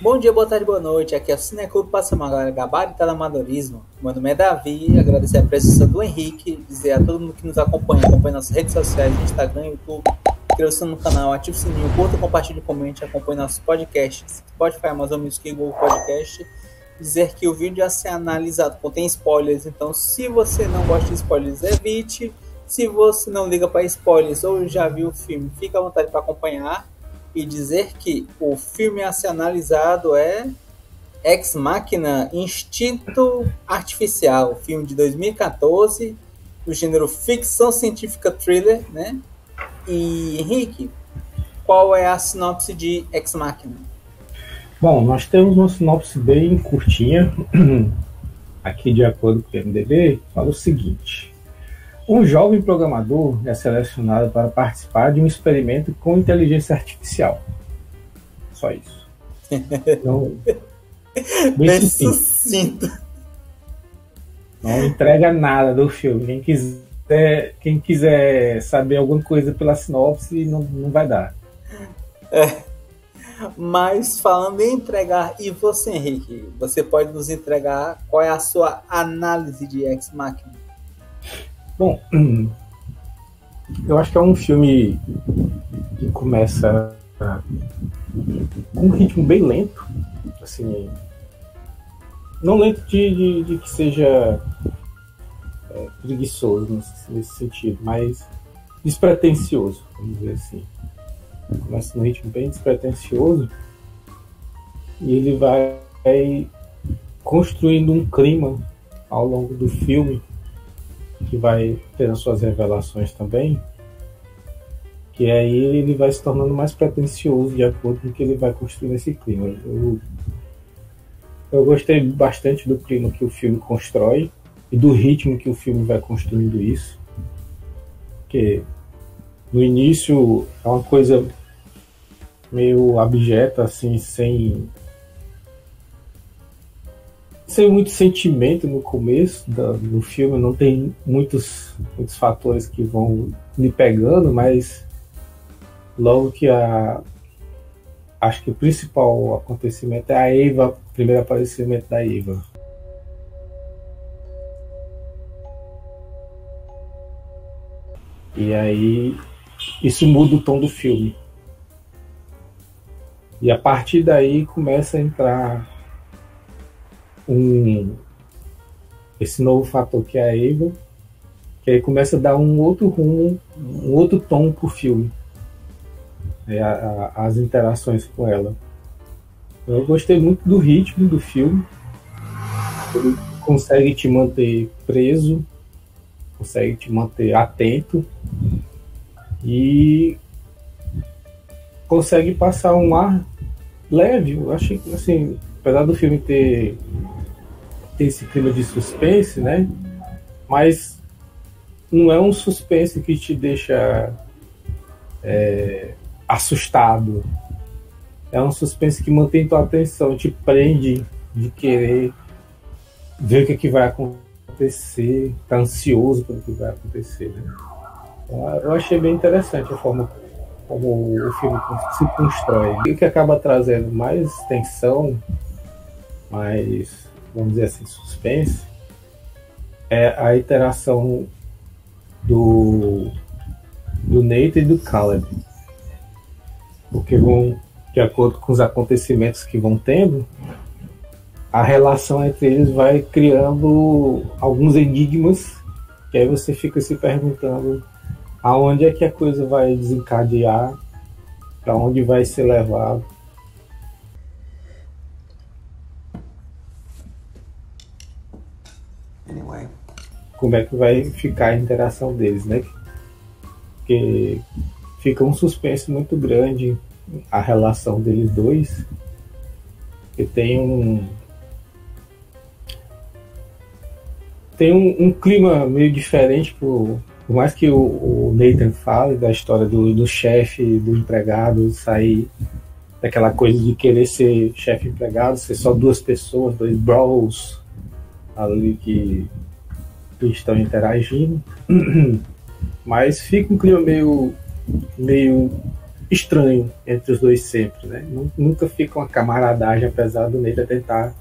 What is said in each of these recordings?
Bom dia, boa tarde, boa noite. Aqui é o Cineclube Passamagara, Gabarita do Amadorismo. Meu nome é Davi, agradecer a presença do Henrique, dizer a todo mundo que nos acompanha nossas redes sociais, Instagram, YouTube, inscreva-se no canal, ative o sininho, curta, compartilhe, comente, acompanhe nossos podcasts, Spotify, Amazon Music e Google Podcast. Dizer que o vídeo a ser analisado contém spoilers, então se você não gosta de spoilers, evite. Se você não liga para spoilers ou já viu o filme, fique à vontade para acompanhar. E dizer que o filme a ser analisado é Ex Machina, Instinto Artificial, filme de 2014, do gênero ficção científica thriller, né? E, Henrique, qual é a sinopse de Ex Machina? Bom, nós temos uma sinopse bem curtinha, aqui de acordo com o IMDb, fala o seguinte: um jovem programador é selecionado para participar de um experimento com inteligência artificial. Só isso. Então, bem sucinto. Não entrega nada do filme. Quem quiser saber alguma coisa pela sinopse, não vai dar. Mas falando em entregar, e você, Henrique, você pode nos entregar qual é a sua análise de Ex Machina? Bom, eu acho que é um filme que começa com um ritmo bem lento, assim, não lento de que seja preguiçoso nesse sentido, mas despretensioso, vamos dizer assim. Começa num ritmo bem despretensioso e ele vai construindo um clima ao longo do filme, que vai ter as suas revelações também, que aí ele vai se tornando mais pretensioso de acordo com que ele vai construindo esse clima. Eu gostei bastante do clima que o filme constrói e do ritmo que o filme vai construindo isso, porque no início é uma coisa meio abjeta, assim, sem muito sentimento no começo do filme, não tem muitos fatores que vão me pegando, mas logo que acho que o principal acontecimento é a Eva, o primeiro aparecimento da Eva. E aí isso muda o tom do filme. E a partir daí começa a entrar esse novo fator que é a Eva, que aí começa a dar um outro rumo, um outro tom pro filme, as interações com ela. Eu gostei muito do ritmo do filme. Ele consegue te manter preso, consegue te manter atento e consegue passar um ar leve. Eu achei que, assim, apesar do filme ter esse clima de suspense, né? Mas não é um suspense que te deixa assustado. É um suspense que mantém tua atenção, te prende de querer ver o que vai acontecer, tá ansioso pelo que vai acontecer, né? Então, eu achei bem interessante a forma como o filme se constrói. E o que acaba trazendo mais tensão, mais, vamos dizer assim, suspense, é a interação do Nathan e do Caleb. Porque vão, de acordo com os acontecimentos que vão tendo, a relação entre eles vai criando alguns enigmas, que aí você fica se perguntando aonde é que a coisa vai desencadear, para onde vai ser levado. Como é que vai ficar a interação deles, né? Porque fica um suspense muito grande a relação deles dois, que tem um clima meio diferente, por mais que o Nathan fale da história do chefe, do empregado, sair daquela coisa de querer ser chefe empregado, ser só duas pessoas, dois bros ali que estão interagindo, mas fica um clima meio estranho entre os dois sempre, né? Nunca fica uma camaradagem, apesar do Nathan tentar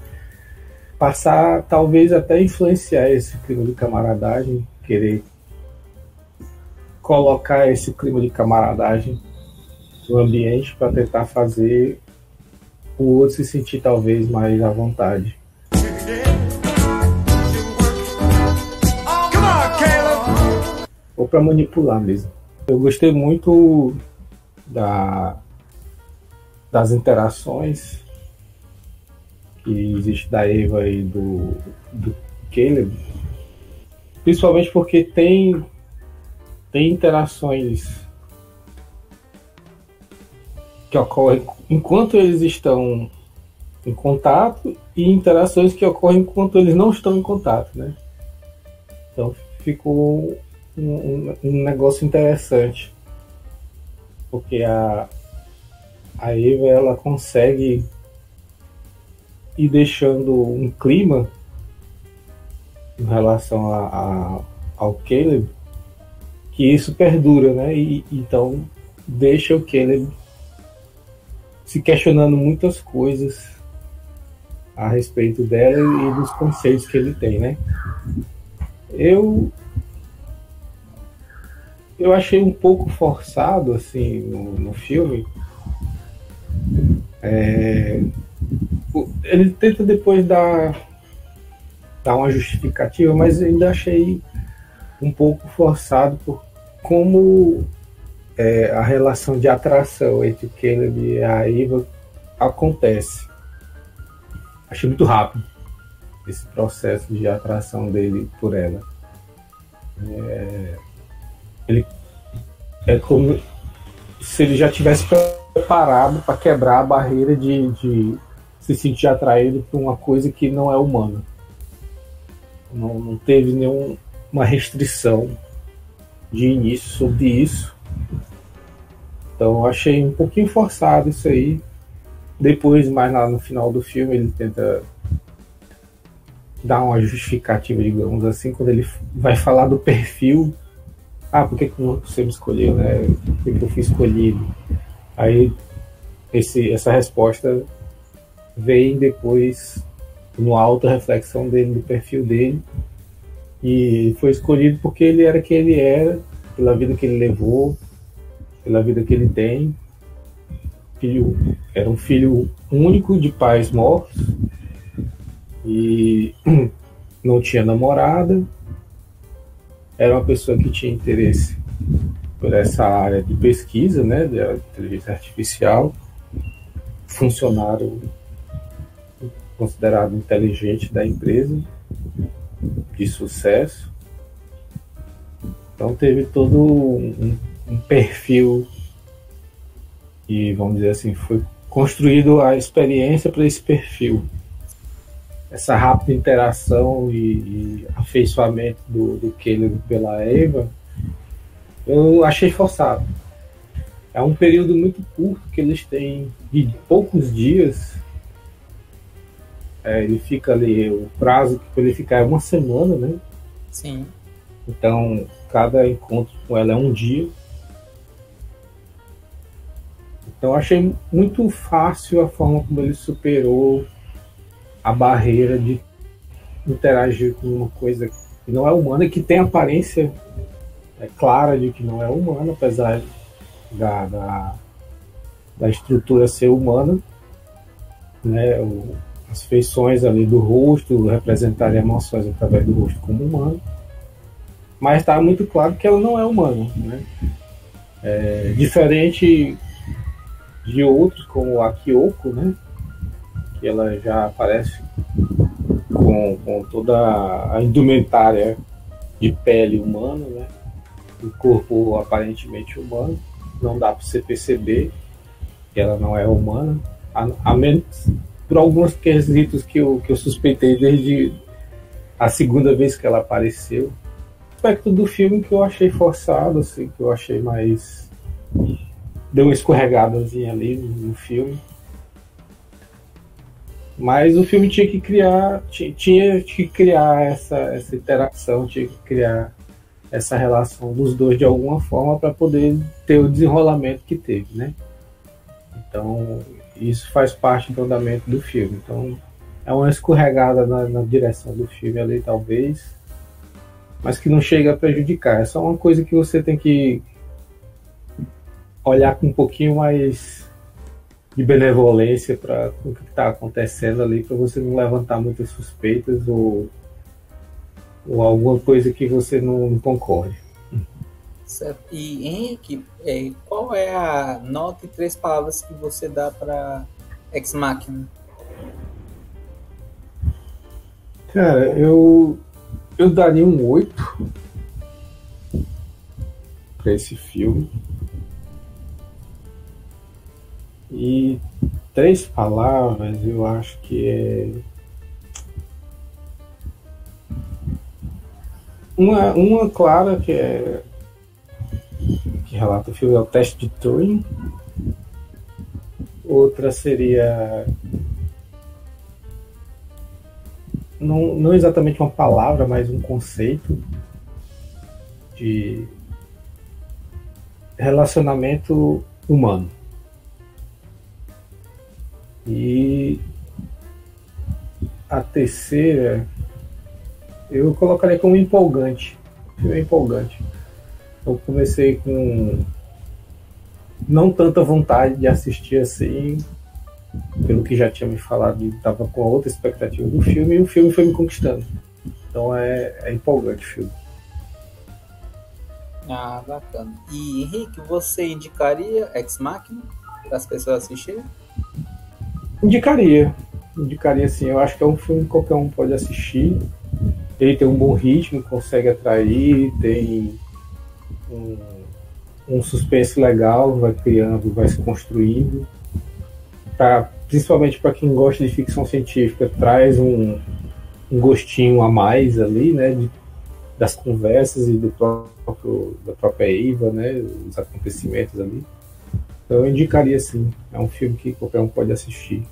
passar, talvez até influenciar esse clima de camaradagem, querer colocar esse clima de camaradagem no ambiente para tentar fazer o outro se sentir talvez mais à vontade. Ou para manipular mesmo. Eu gostei muito das interações que existe da Eva e do Caleb, principalmente porque tem interações que ocorrem enquanto eles estão em contato e interações que ocorrem enquanto eles não estão em contato, né? Então ficou um negócio interessante, porque a Eva, ela consegue ir deixando um clima em relação ao Caleb, que isso perdura, né? E então deixa o Caleb se questionando muitas coisas a respeito dela e dos conceitos que ele tem, né? Eu achei um pouco forçado assim no filme. Ele tenta depois dar uma justificativa, mas ainda achei um pouco forçado por como a relação de atração entre o Caleb e a Eva acontece. Achei muito rápido esse processo de atração dele por ela. Ele é como se ele já tivesse preparado para quebrar a barreira de se sentir atraído por uma coisa que não é humana. Não teve nenhuma restrição de início sobre isso. Então eu achei um pouquinho forçado isso aí. Depois, mais lá no final do filme, ele tenta dar uma justificativa, digamos assim, quando ele vai falar do perfil. Por que você me escolheu, né? Por que eu fui escolhido? Aí essa resposta vem depois no auto-reflexão dele, do perfil dele, e foi escolhido porque ele era quem ele era, pela vida que ele levou, pela vida que ele tem. Era um filho único de pais mortos e não tinha namorada. Era uma pessoa que tinha interesse por essa área de pesquisa, né, da inteligência artificial, funcionário considerado inteligente da empresa, de sucesso. Então teve todo um perfil e, vamos dizer assim, foi construído a experiência para esse perfil. Essa rápida interação e afeiçoamento do Caleb pela Eva, eu achei forçado. É um período muito curto que eles têm, de poucos dias. Ele fica ali, o prazo que ele ficar é uma semana, né? Sim. Então, cada encontro com ela é um dia. Então, eu achei muito fácil a forma como ele superou a barreira de interagir com uma coisa que não é humana, que tem aparência clara de que não é humana, apesar da estrutura ser humana, né? As feições ali do rosto representarem emoções através do rosto como humano, mas está muito claro que ela não é humana, né? Diferente de outros, como a Kyoko, né? Que ela já aparece com toda a indumentária de pele humana, né? O corpo aparentemente humano, não dá para você perceber que ela não é humana, a menos por alguns quesitos que eu suspeitei desde a segunda vez que ela apareceu. O aspecto do filme que eu achei forçado, assim, que eu achei mais... deu uma escorregadazinha ali no filme. Mas o filme tinha que criar essa interação, tinha que criar essa relação dos dois de alguma forma para poder ter o desenrolamento que teve, né? Então, isso faz parte do andamento do filme. Então, é uma escorregada na direção do filme ali, talvez, mas que não chega a prejudicar. É só uma coisa que você tem que olhar com um pouquinho mais de benevolência para o que está acontecendo ali, para você não levantar muitas suspeitas ou alguma coisa que você não concorde. Certo. E Henrique, qual é a nota em 3 palavras que você dá para Ex Machina? Cara, eu daria um 8 para esse filme. E 3 palavras eu acho que é. Uma clara que relata o filme é o teste de Turing. Outra seria não exatamente uma palavra, mas um conceito de relacionamento humano. E a terceira eu colocaria como empolgante. O filme é empolgante. Eu comecei com não tanta vontade de assistir assim, pelo que já tinha me falado, estava com outra expectativa do filme, e o filme foi me conquistando. Então é empolgante o filme. Ah, bacana. E Henrique, você indicaria Ex Machina para as pessoas assistirem? Indicaria sim. Eu acho que é um filme que qualquer um pode assistir. Ele tem um bom ritmo, consegue atrair, tem um suspense legal, vai criando, vai se construindo. Principalmente para quem gosta de ficção científica, traz um gostinho a mais ali, né, das conversas e da própria Eva, né, os acontecimentos ali. Então eu indicaria sim. É um filme que qualquer um pode assistir.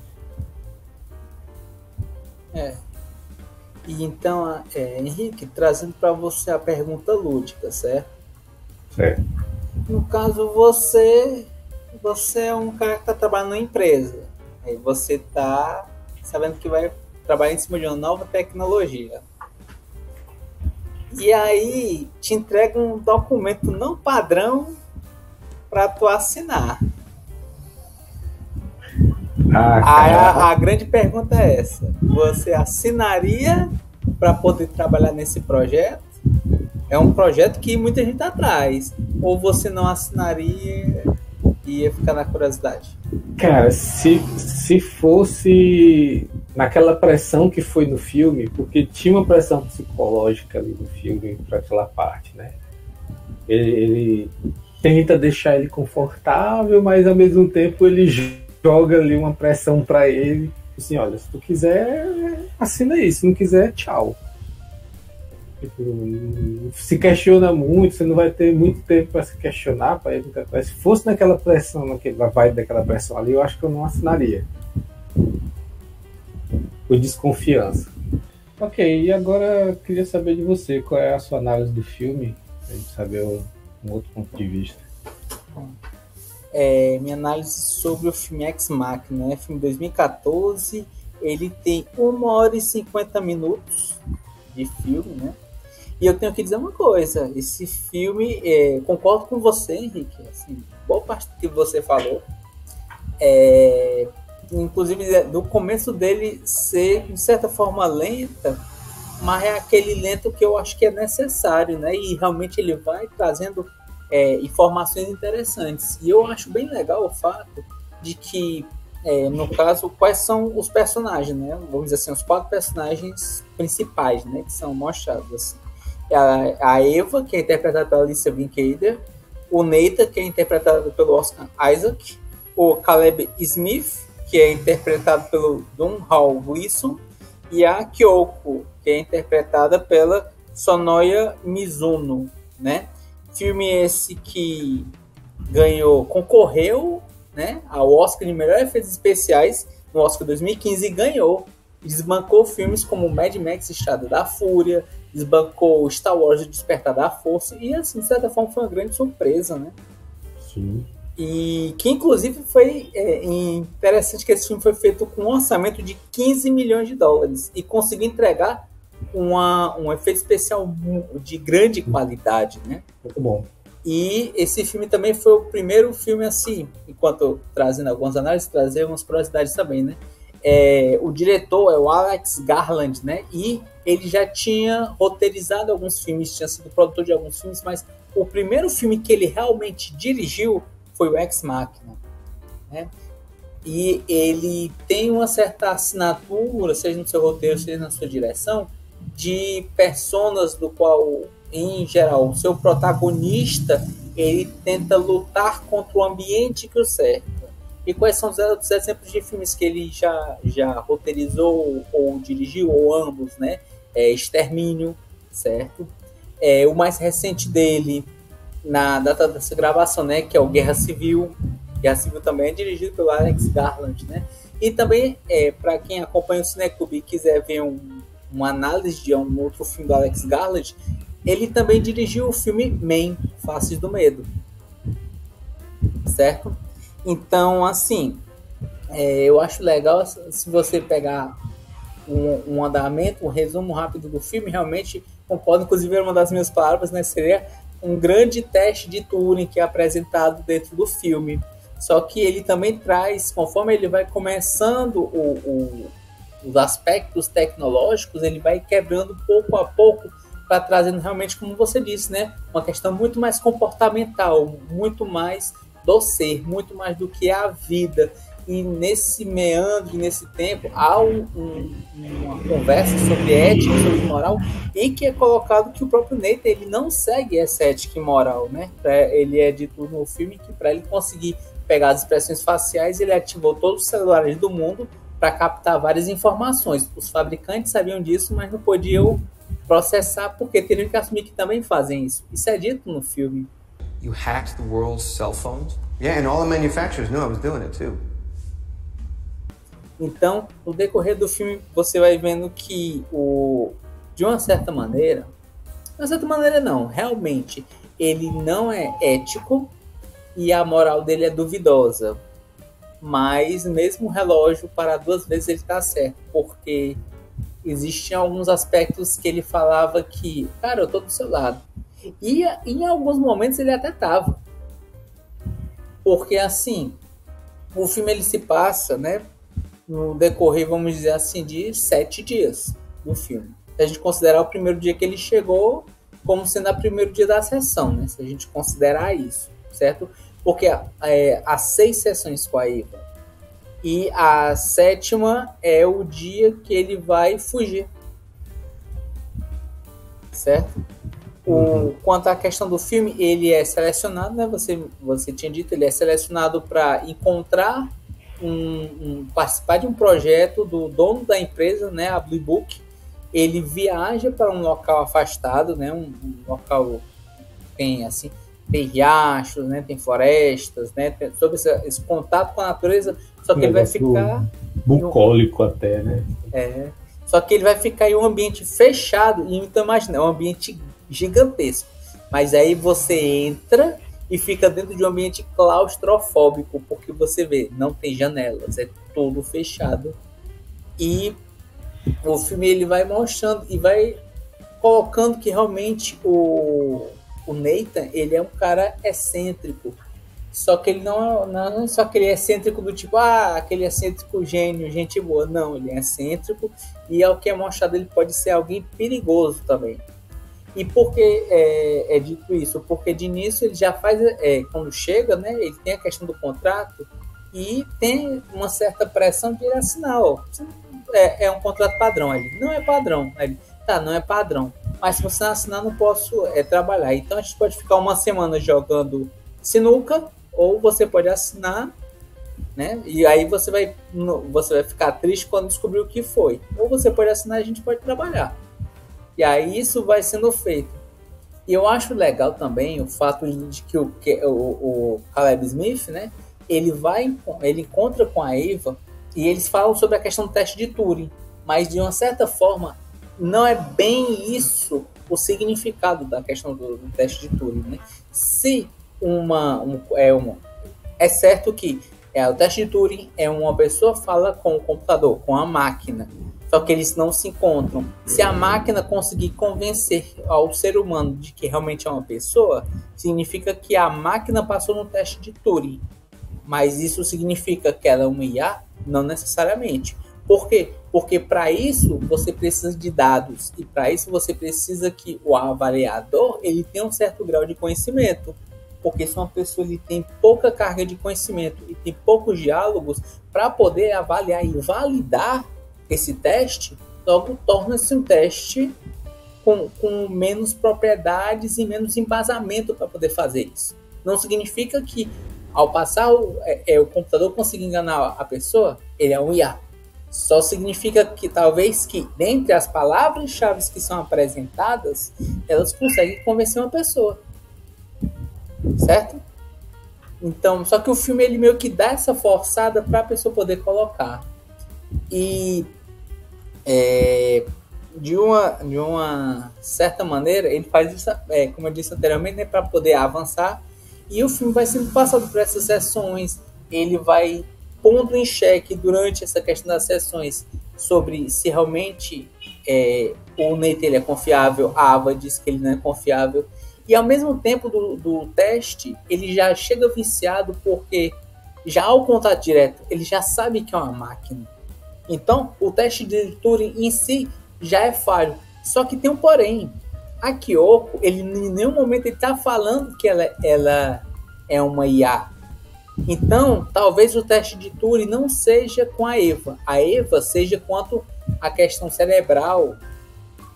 E então, Henrique, trazendo para você a pergunta lúdica, certo? Certo. No caso, você é um cara que está trabalhando numa empresa. Aí você está sabendo que vai trabalhar em cima de uma nova tecnologia. E aí te entrega um documento não padrão para tu assinar. A grande pergunta é essa: você assinaria para poder trabalhar nesse projeto? É um projeto que muita gente está atrás. Ou você não assinaria e ia ficar na curiosidade? Cara, se fosse naquela pressão que foi no filme, porque tinha uma pressão psicológica ali no filme para aquela parte, né? Ele tenta deixar ele confortável, mas ao mesmo tempo ele joga ali uma pressão para ele, assim, olha, se tu quiser, assina isso, se não quiser, tchau. Se questiona muito, você não vai ter muito tempo para se questionar, para ele. Se fosse naquela pressão, naquela vibe daquela pressão ali, eu acho que eu não assinaria. Por desconfiança. Ok, e agora eu queria saber de você, qual é a sua análise do filme, para gente saber um outro ponto de vista. Minha análise sobre o filme Ex Machina, né? Filme 2014, ele tem 1 hora e 50 minutos de filme, né? E eu tenho que dizer uma coisa, esse filme, concordo com você, Henrique, assim, boa parte do que você falou, inclusive do começo dele ser, de certa forma, lenta, mas é aquele lento que eu acho que é necessário, né? E realmente ele vai trazendo informações interessantes. E eu acho bem legal o fato de que, no caso, quais são os personagens, né? Vamos dizer assim, os 4 personagens principais, né? Que são mostrados, assim. A Eva, que é interpretada pela Alicia Vikander, o Nathan, que é interpretado pelo Oscar Isaac, o Caleb Smith, que é interpretado pelo Domhnall Gleeson, e a Kyoko, que é interpretada pela Sonoya Mizuno, né? Filme esse que concorreu, né, ao Oscar de melhor efeitos especiais no Oscar 2015 e ganhou. desbancou filmes como Mad Max Estrada da Fúria, desbancou Star Wars O Despertar da Força, e assim, de certa forma foi uma grande surpresa, né? Sim. E que inclusive foi interessante que esse filme foi feito com um orçamento de 15 milhões de dólares e conseguiu entregar um efeito especial de grande qualidade, né? Muito bom. E esse filme também foi o primeiro filme assim, enquanto trazendo algumas análises, trazer algumas curiosidades também, né? O diretor é o Alex Garland, né? E ele já tinha roteirizado alguns filmes, tinha sido produtor de alguns filmes, mas o primeiro filme que ele realmente dirigiu foi o Ex Machina, né? E ele tem uma certa assinatura, seja no seu roteiro, seja na sua direção, de personas do qual, em geral, o seu protagonista, ele tenta lutar contra o ambiente que o cerca. E quais são os exemplos de filmes que ele já roteirizou ou dirigiu, ou ambos, né? Extermínio, certo? O mais recente dele, na data dessa gravação, né? Que é o Guerra Civil. Guerra Civil também é dirigido pelo Alex Garland, né? E também, para quem acompanha o Cineclube e quiser ver uma análise de um outro filme do Alex Garland, ele também dirigiu o filme Man, Faces do Medo, certo? Então, assim, eu acho legal se você pegar um andamento, um resumo rápido do filme, realmente, concordo, inclusive era uma das minhas palavras, né? Seria um grande teste de Turing que é apresentado dentro do filme. Só que ele também traz, conforme ele vai começando os aspectos tecnológicos, ele vai quebrando pouco a pouco para trazendo realmente, como você disse, né? Uma questão muito mais comportamental, muito mais do ser, muito mais do que a vida. E nesse meandro, nesse tempo, há uma conversa sobre ética, sobre moral, e que é colocado que o próprio Nathan, ele não segue essa ética e moral, né? Ele é dito no filme que para ele conseguir pegar as expressões faciais, ele ativou todos os celulares do mundo para captar várias informações. Os fabricantes sabiam disso, mas não podiam processar porque teriam que assumir que também fazem isso. Isso é dito no filme. You hacked the world's cell phones? Yeah, and all the manufacturers knew I was doing it too. Então, no decorrer do filme, você vai vendo que de uma certa maneira não, realmente, ele não é ético e a moral dele é duvidosa. Mas mesmo o relógio parar 2 vezes, ele está certo, porque existiam alguns aspectos que ele falava que, cara, eu tô do seu lado. E em alguns momentos ele até tava. Porque assim, o filme ele se passa, né, no decorrer, vamos dizer assim, de 7 dias do filme. Se a gente considerar o primeiro dia que ele chegou como sendo o primeiro dia da sessão, né, se a gente considerar isso, certo? Porque há 6 sessões com a Eva. E a 7ª é o dia que ele vai fugir. Certo? Quanto à questão do filme, ele é selecionado, né? Você tinha dito, ele é selecionado para encontrar participar de um projeto do dono da empresa, né? A Blue Book. Ele viaja para um local afastado, né? Um local que tem assim, tem riachos, né? Tem florestas, né? Sobre esse contato com a natureza. Só que ele vai ficar bucólico até, né? Só que ele vai ficar em um ambiente fechado, e então imagina, é um ambiente gigantesco. Mas aí você entra e fica dentro de um ambiente claustrofóbico, porque você vê, não tem janelas, é todo fechado. E o filme ele vai mostrando e vai colocando que realmente o Nathan, ele é um cara excêntrico. Só que ele não é só aquele excêntrico do tipo, aquele excêntrico gênio, gente boa. Não, ele é excêntrico e ao que é mostrado ele pode ser alguém perigoso também. E por que é dito isso? Porque de início ele já faz, quando chega, né, ele tem a questão do contrato e tem uma certa pressão de ele assinar. É um contrato padrão. Ele não é padrão. Ele, não é padrão. Mas se você não assinar, não posso trabalhar. Então a gente pode ficar uma semana jogando sinuca, ou você pode assinar, né? E aí você vai ficar triste quando descobrir o que foi. Ou você pode assinar e a gente pode trabalhar. E aí isso vai sendo feito. E eu acho legal também o fato de que o Caleb Smith, né? Ele encontra com a Eva e eles falam sobre a questão do teste de Turing. mas de uma certa forma não é bem isso o significado da questão do teste de Turing, né? Se é certo que o teste de Turing é uma pessoa fala com o computador, com a máquina, só que eles não se encontram. Se a máquina conseguir convencer ao ser humano de que realmente é uma pessoa, significa que a máquina passou no teste de Turing. Mas isso significa que ela é uma IA? Não necessariamente. Por quê? Porque para isso você precisa de dados, e para isso você precisa que o avaliador ele tenha um certo grau de conhecimento. Porque se uma pessoa ele tem pouca carga de conhecimento e tem poucos diálogos para poder avaliar e validar esse teste, logo torna-se um teste com menos propriedades e menos embasamento para poder fazer isso. Não significa que ao passar o computador conseguir enganar a pessoa, ele é um IA. Só significa que talvez que dentre as palavras-chave que são apresentadas, elas conseguem convencer uma pessoa. Certo? Então, só que o filme ele meio que dá essa forçada para a pessoa poder colocar. E de uma certa maneira, ele faz isso, como eu disse anteriormente, né, para poder avançar. E o filme vai sendo passado por essas sessões. Ele vai pondo em xeque durante essa questão das sessões sobre se realmente o Nathan ele é confiável, a Ava diz que ele não é confiável. E ao mesmo tempo do teste, ele já chega viciado porque já ao contato direto, ele já sabe que é uma máquina. Então, o teste de Turing em si já é falho. Só que tem um porém. A Kyoko, ele em nenhum momento ele está falando que ela é uma IA. Então, talvez o teste de Turing não seja com a Eva. A Eva seja quanto à questão cerebral,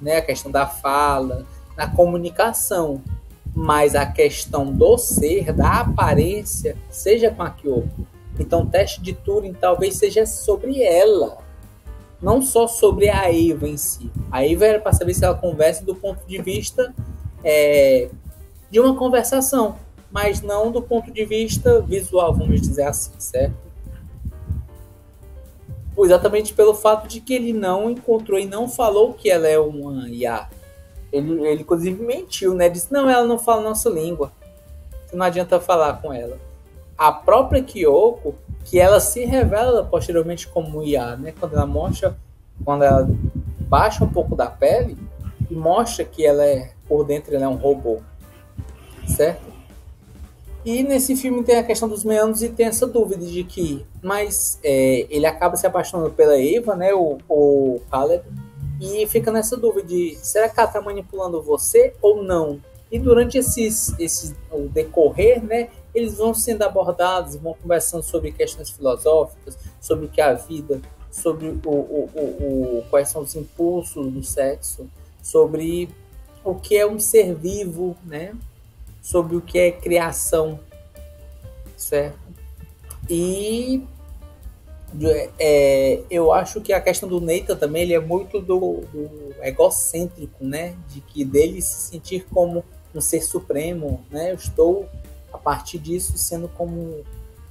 né? A questão da fala, na comunicação. Mas a questão do ser, da aparência, seja com a Kyoko. Então, o teste de Turing talvez seja sobre ela, não só sobre a Eva em si. A Eva era para saber se ela conversa do ponto de vista de uma conversação, mas não do ponto de vista visual, vamos dizer assim, certo? Exatamente pelo fato de que ele não encontrou e não falou que ela é uma IA. Ele inclusive mentiu, né? Disse, não, ela não fala nossa língua. Não adianta falar com ela. A própria Kyoko, que ela se revela posteriormente como IA, né? Quando ela baixa um pouco da pele e mostra que por dentro ela é um robô. Certo? E nesse filme tem a questão dos meandros e tem essa dúvida de que... Mas ele acaba se apaixonando pela Eva, né? O Caleb. E fica nessa dúvida de será que ela está manipulando você ou não? E durante o decorrer, né, eles vão sendo abordados, vão conversando sobre questões filosóficas, sobre o que é a vida, sobre quais são os impulsos do sexo, sobre o que é um ser vivo, né, sobre o que é criação, certo? E eu acho que a questão do Nathan também ele é muito do egocêntrico, né? De que dele se sentir como um ser supremo, né? Eu estou, a partir disso, sendo como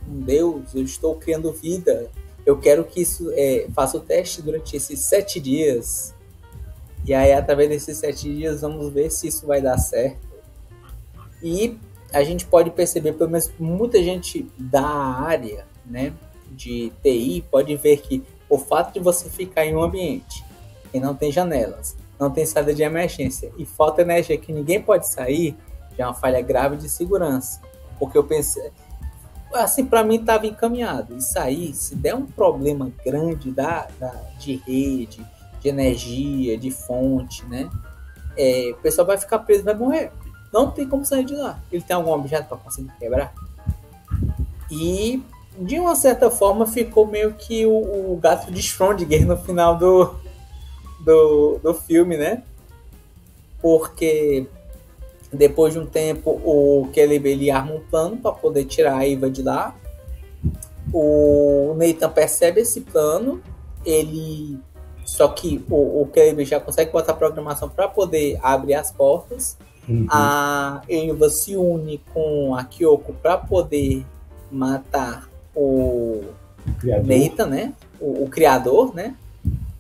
um Deus, eu estou criando vida. Eu quero que isso faça o teste durante esses 7 dias. E aí, através desses 7 dias, vamos ver se isso vai dar certo. E a gente pode perceber, pelo menos muita gente da área, né? De TI pode ver que o fato de você ficar em um ambiente que não tem janelas, não tem saída de emergência e falta energia que ninguém pode sair, já é uma falha grave de segurança. Porque eu pensei, assim, para mim estava encaminhado. Isso aí, se der um problema grande de rede, de energia, de fonte, né? O pessoal vai ficar preso, vai morrer. Não tem como sair de lá. Ele tem algum objeto para conseguir quebrar? E de uma certa forma ficou meio que o gato de Schrödinger no final do filme, né? Porque depois de um tempo o Caleb ele arma um plano para poder tirar a Eva de lá. O Nathan percebe esse plano, só que o Caleb já consegue botar a programação para poder abrir as portas. Uhum. A Eva se une com a Kyoko para poder matar o Nathan, né? O criador, né?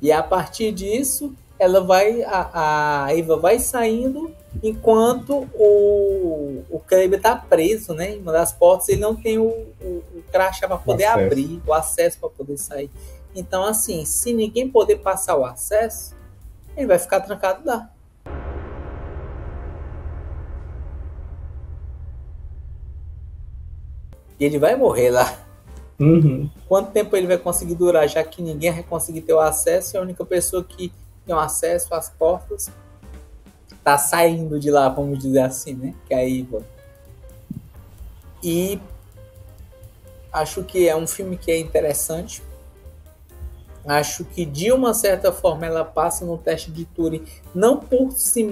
E a partir disso, ela vai, a Eva vai saindo enquanto o Caleb está preso, né? Em uma das portas, ele não tem o crachá para poder abrir, o acesso para poder sair. Então, assim, se ninguém poder passar o acesso, ele vai ficar trancado lá. E ele vai morrer lá. Uhum. Quanto tempo ele vai conseguir durar, já que ninguém vai conseguir ter o acesso, e a única pessoa que tem o acesso às portas tá saindo de lá, vamos dizer assim, né? Que é a Eva. E acho que é um filme que é interessante. Acho que de uma certa forma ela passa no teste de Turing, não por se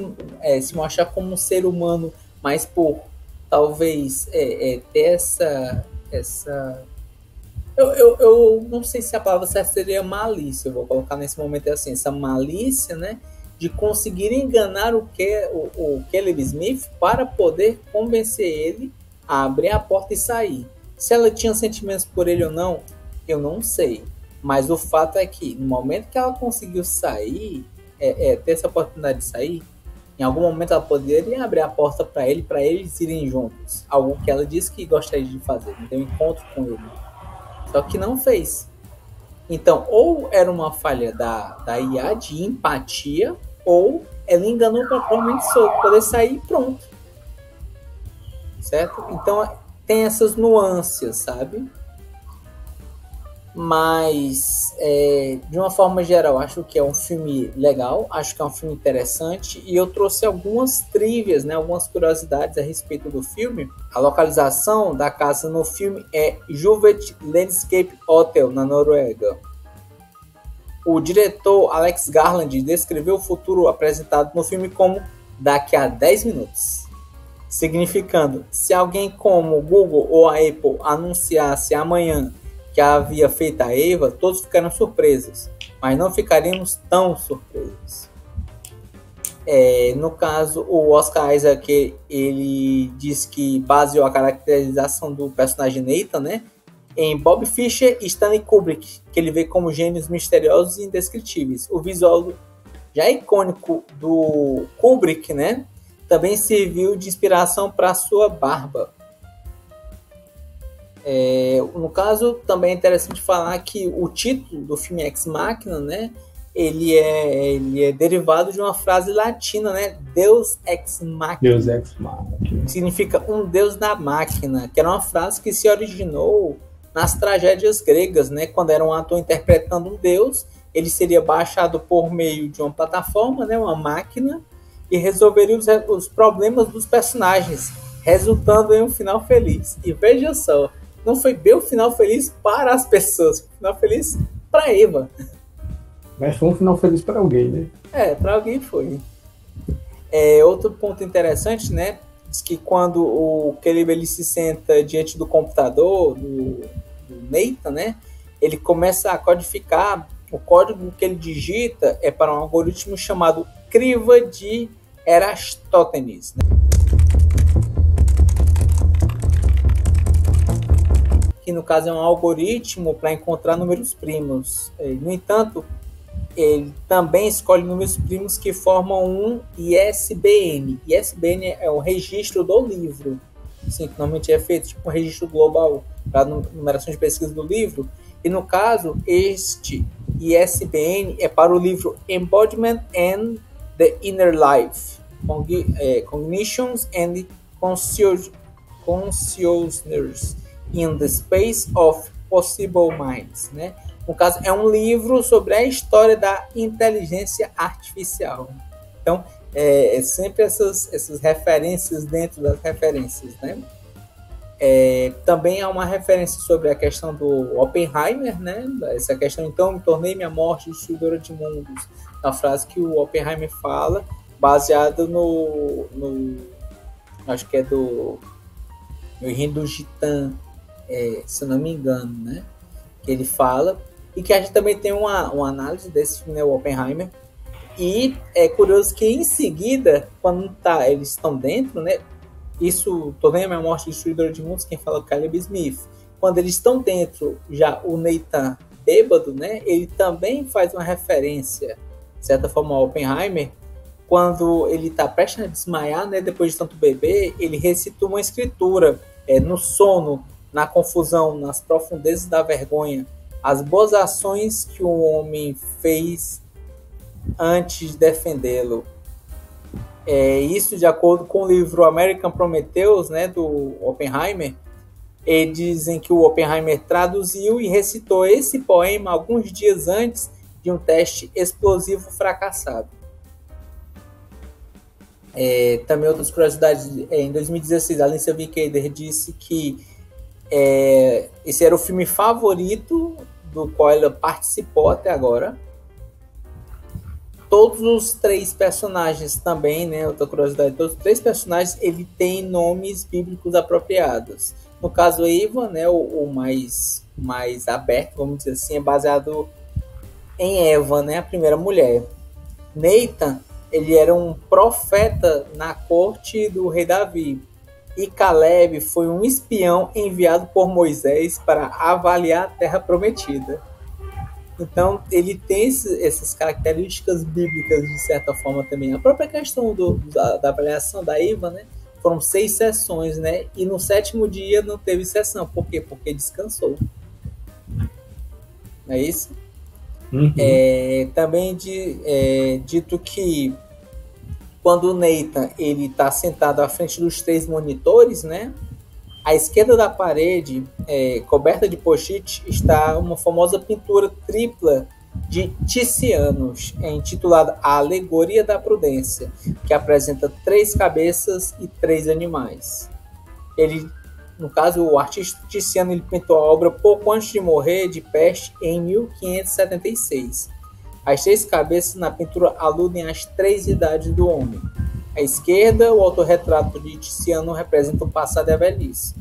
mostrar como um ser humano, mas por talvez ter essa eu não sei se a palavra certa seria malícia, eu vou colocar nesse momento assim, essa malícia, né, de conseguir enganar o Caleb Smith para poder convencer ele a abrir a porta e sair. Se ela tinha sentimentos por ele ou não, eu não sei. Mas o fato é que no momento que ela conseguiu sair, ter essa oportunidade de sair, em algum momento ela poderia abrir a porta para eles irem juntos. Algo que ela disse que gostaria de fazer, ter um encontro com ele. Só que não fez. Então, ou era uma falha da IA de empatia, ou ela enganou para provavelmente poder sair e pronto. Certo? Então, tem essas nuances, sabe? Mas, de uma forma geral, acho que é um filme legal, acho que é um filme interessante, e eu trouxe algumas trivias, né, algumas curiosidades a respeito do filme. A localização da casa no filme é Juvet Landscape Hotel, na Noruega. O diretor Alex Garland descreveu o futuro apresentado no filme como daqui a 10 minutos. Significando, se alguém como o Google ou a Apple anunciasse amanhã que havia feito a Eva, todos ficaram surpresos, mas não ficaríamos tão surpresos. No caso, o Oscar Isaac, ele diz que baseou a caracterização do personagem Nathan, né, em Bob Fischer e Stanley Kubrick, que ele vê como gênios misteriosos e indescritíveis. O visual já icônico do Kubrick, né, também serviu de inspiração para sua barba. No caso, também é interessante falar que o título do filme Ex Machina, né, ele é derivado de uma frase latina, né, Deus Ex Machina. Deus Ex Machina. Significa um Deus da máquina, que era uma frase que se originou nas tragédias gregas, né, quando era um ator interpretando um deus, ele seria baixado por meio de uma plataforma, né, uma máquina, e resolveria os problemas dos personagens, resultando em um final feliz. E veja só, não foi bem o final feliz para as pessoas, foi um final feliz para Eva. Mas foi um final feliz para alguém, né? Para alguém foi. Outro ponto interessante, né? Diz que quando o Caleb ele se senta diante do computador, do Nathan, né? Ele começa a codificar. O código que ele digita é para um algoritmo chamado Criva de Eratosthenes, né? Que no caso é um algoritmo para encontrar números primos. No entanto, ele também escolhe números primos que formam um ISBN. ISBN é o registro do livro, assim, que normalmente é feito tipo um registro global para a numeração de pesquisa do livro. E no caso, este ISBN é para o livro Embodiment and the Inner Life, Cognitions and Consciousness in the Space of Possible Minds, né? No caso, é um livro sobre a história da inteligência artificial. Então, sempre essas referências dentro das referências, né? Também há uma referência sobre a questão do Oppenheimer, né? Essa questão, então, me tornei minha morte destruidora de mundos. A frase que o Oppenheimer fala, baseada no acho que é no Hindu Gitã, se eu não me engano, né? Que ele fala, e que a gente também tem uma análise desse filme, né, o Oppenheimer. E é curioso que em seguida, quando eles estão dentro, né? Isso, tornei a morte destruidora de mundos, quem fala é o Caleb Smith. Quando eles estão dentro, já o Nathan bêbado, né, ele também faz uma referência, de certa forma, ao Oppenheimer, quando ele está prestes a desmaiar, né, depois de tanto beber, ele recita uma escritura, no sono, na confusão, nas profundezas da vergonha, as boas ações que o homem fez antes de defendê-lo. Isso de acordo com o livro American Prometheus, né, do Oppenheimer. Eles dizem que o Oppenheimer traduziu e recitou esse poema alguns dias antes de um teste explosivo fracassado. Também outras curiosidades, em 2016 a Alicia Vikander disse que esse era o filme favorito do qual ela participou até agora. Todos os 3 personagens também, né, outra curiosidade, todos os 3 personagens ele tem nomes bíblicos apropriados. No caso, Eva, né, o mais aberto, vamos dizer assim, é baseado em Eva, né, a primeira mulher. Nathan, ele era um profeta na corte do rei Davi. E Caleb foi um espião enviado por Moisés para avaliar a terra prometida. Então, ele tem essas características bíblicas, de certa forma, também. A própria questão da avaliação da Eva, né? Foram 6 sessões, né? E no 7º dia não teve sessão. Por quê? Porque descansou. Não é isso? Uhum. Também dito que quando o Nathan está sentado à frente dos 3 monitores, né? À esquerda da parede, coberta de post-it, está uma famosa pintura tripla de Tiziano, intitulada A Alegoria da Prudência, que apresenta 3 cabeças e 3 animais. No caso, o artista Tiziano ele pintou a obra pouco antes de morrer de peste em 1576. As 3 cabeças na pintura aludem às 3 idades do homem. À esquerda, o autorretrato de Tiziano representa o passado e a velhice.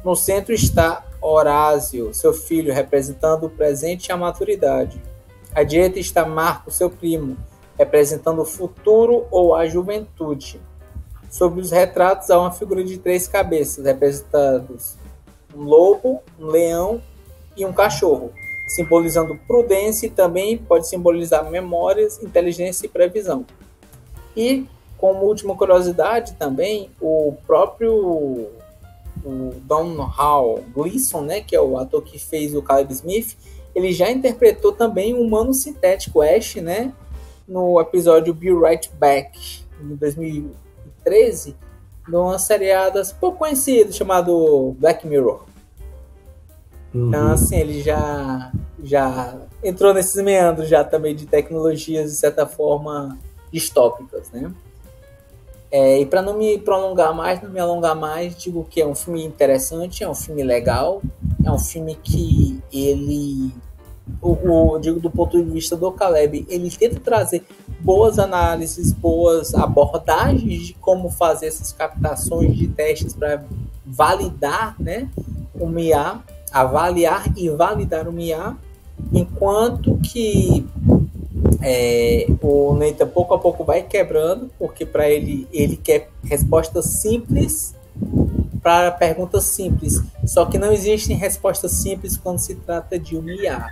No centro está Horásio, seu filho, representando o presente e a maturidade. À direita está Marco, seu primo, representando o futuro ou a juventude. Sobre os retratos há uma figura de 3 cabeças, representados um lobo, um leão e um cachorro, simbolizando prudência e também pode simbolizar memórias, inteligência e previsão. E, como última curiosidade também, o próprio Domhnall Gleeson, né, que é o ator que fez o Caleb Smith, ele já interpretou também o humano sintético Ash, né, no episódio Be Right Back, em 2013, numa seriada pouco conhecida chamado Black Mirror. Então, assim, ele já entrou nesses meandros já também de tecnologias, de certa forma, distópicas, né? E para não me alongar mais, digo que é um filme interessante, é um filme legal, é um filme que ele, digo do ponto de vista do Caleb, ele tenta trazer boas análises, boas abordagens de como fazer essas captações de testes para validar, né, o MIA, avaliar e validar o MIA, enquanto que o Nathan pouco a pouco vai quebrando, porque para ele quer respostas simples para perguntas simples, só que não existem respostas simples quando se trata de um IA,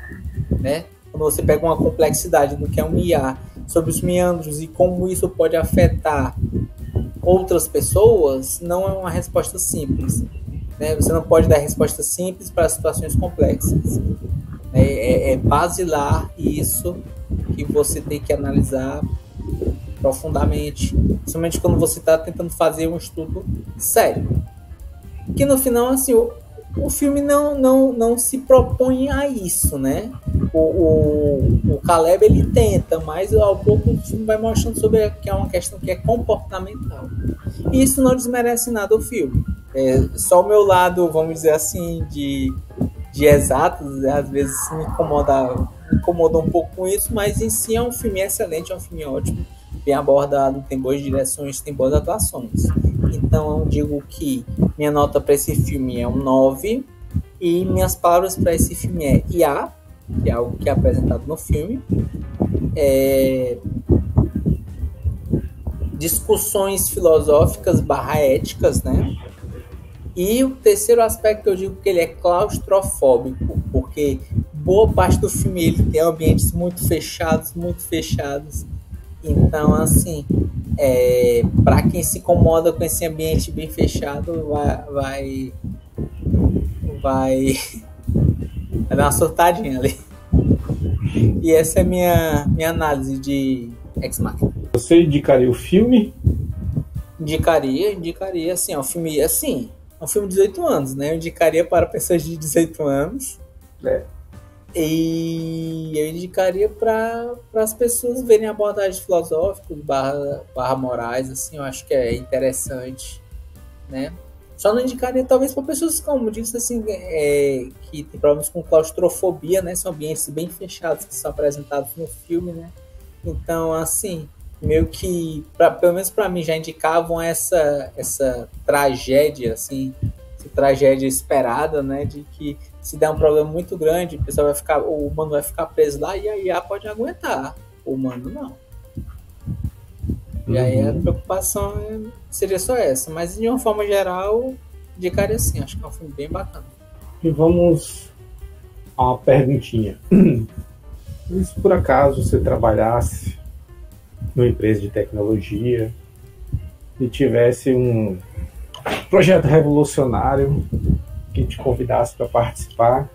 né? Quando você pega uma complexidade do que é um IA, sobre os meandros e como isso pode afetar outras pessoas, não é uma resposta simples, né? Você não pode dar respostas simples para situações complexas. É basilar isso que você tem que analisar profundamente, principalmente quando você está tentando fazer um estudo sério. Que no final, assim, o filme não se propõe a isso, né? O Caleb ele tenta, mas ao pouco o filme vai mostrando sobre que é uma questão que é comportamental. E isso não desmerece nada o filme. Só o meu lado, vamos dizer assim, de exatos, às vezes me incomoda um pouco com isso, mas em si é um filme excelente, é um filme ótimo, bem abordado, tem boas direções, tem boas atuações. Então eu digo que minha nota para esse filme é um 9 e minhas palavras para esse filme é IA, que é algo que é apresentado no filme, discussões filosóficas / éticas, né? E o terceiro aspecto que eu digo que ele é claustrofóbico, porque boa parte do filme ele tem ambientes muito fechados, muito fechados. Então, assim, para quem se incomoda com esse ambiente bem fechado, vai dar uma surtadinha ali. E essa é minha análise de Ex Machina. Você indicaria o filme? Indicaria, assim, é um filme de 18 anos, né? Eu indicaria para pessoas de 18 anos. E eu indicaria para as pessoas verem abordagens filosóficas barra morais, assim, eu acho que é interessante, né? Só não indicaria talvez para pessoas, como disse, assim, que tem problemas com claustrofobia, né? São ambientes bem fechados que são apresentados no filme, né? Então, assim, meio que, pelo menos para mim, já indicavam essa tragédia, assim, essa tragédia esperada, né? De que se der um problema muito grande, o humano vai ficar preso lá e a IA pode aguentar. O humano não. E aí a preocupação seria só essa. Mas de uma forma geral, indicaria assim. Acho que é um filme bem bacana. E vamos a uma perguntinha. E se por acaso você trabalhasse numa empresa de tecnologia e tivesse um projeto revolucionário que te convidasse para participar,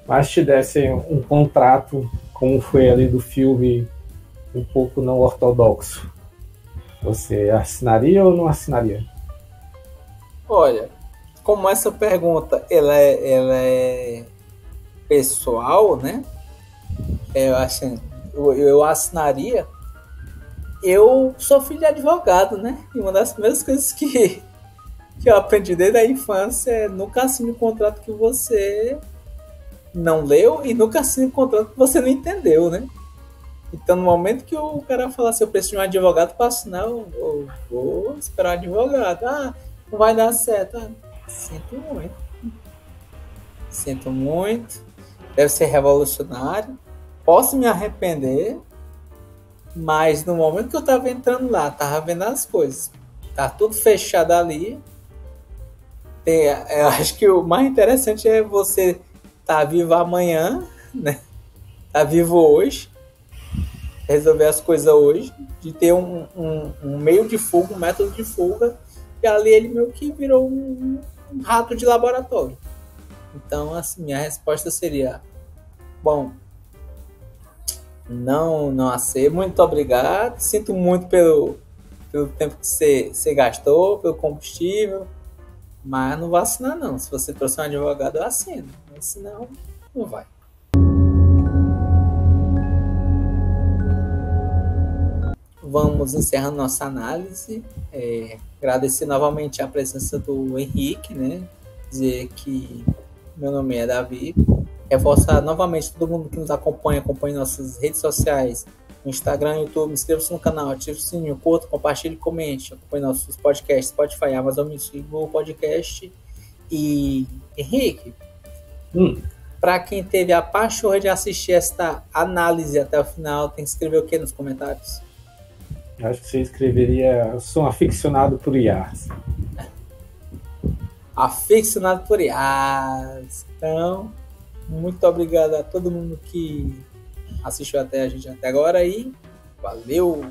mas te dessem um contrato, como foi ali do filme, um pouco não ortodoxo, você assinaria ou não assinaria? Olha, como essa pergunta ela é pessoal, né? Eu assinaria. Eu sou filho de advogado, né? E uma das primeiras coisas que eu aprendi desde a infância é nunca assine um contrato que você não leu e nunca assine um contrato que você não entendeu, né? Então, no momento que o cara falar assim, eu preciso de um advogado para assinar, eu vou esperar um advogado. Ah, não vai dar certo. Ah, sinto muito. Deve ser revolucionário. Posso me arrepender, mas no momento que eu tava entrando lá, tava vendo as coisas, tá tudo fechado ali. Eu acho que o mais interessante é você estar vivo amanhã, né? Tá vivo hoje, resolver as coisas hoje, de ter um meio de fuga, um método de fuga, e ali ele meio que virou um rato de laboratório. Então, assim, minha resposta seria: bom, não a ser, muito obrigado, sinto muito pelo tempo que você gastou, pelo combustível, mas não vou assinar não. Se você trouxer um advogado, eu assino, mas senão, não vai. Vamos encerrando nossa análise. Agradecer novamente a presença do Henrique, né? Dizer que meu nome é Davi. Reforçar novamente todo mundo que nos acompanha nossas redes sociais, no Instagram, YouTube, inscreva-se no canal, ative o sininho, curta, compartilhe, comente, acompanhe nossos podcasts, Spotify, Amazon Music, Google Podcast. E Henrique, para quem teve a pachorra de assistir esta análise até o final, tem que escrever o que nos comentários? Acho que você escreveria: eu sou um aficionado por IAs. Aficionado por IAs. Então, muito obrigado a todo mundo que assistiu até a gente até agora e valeu!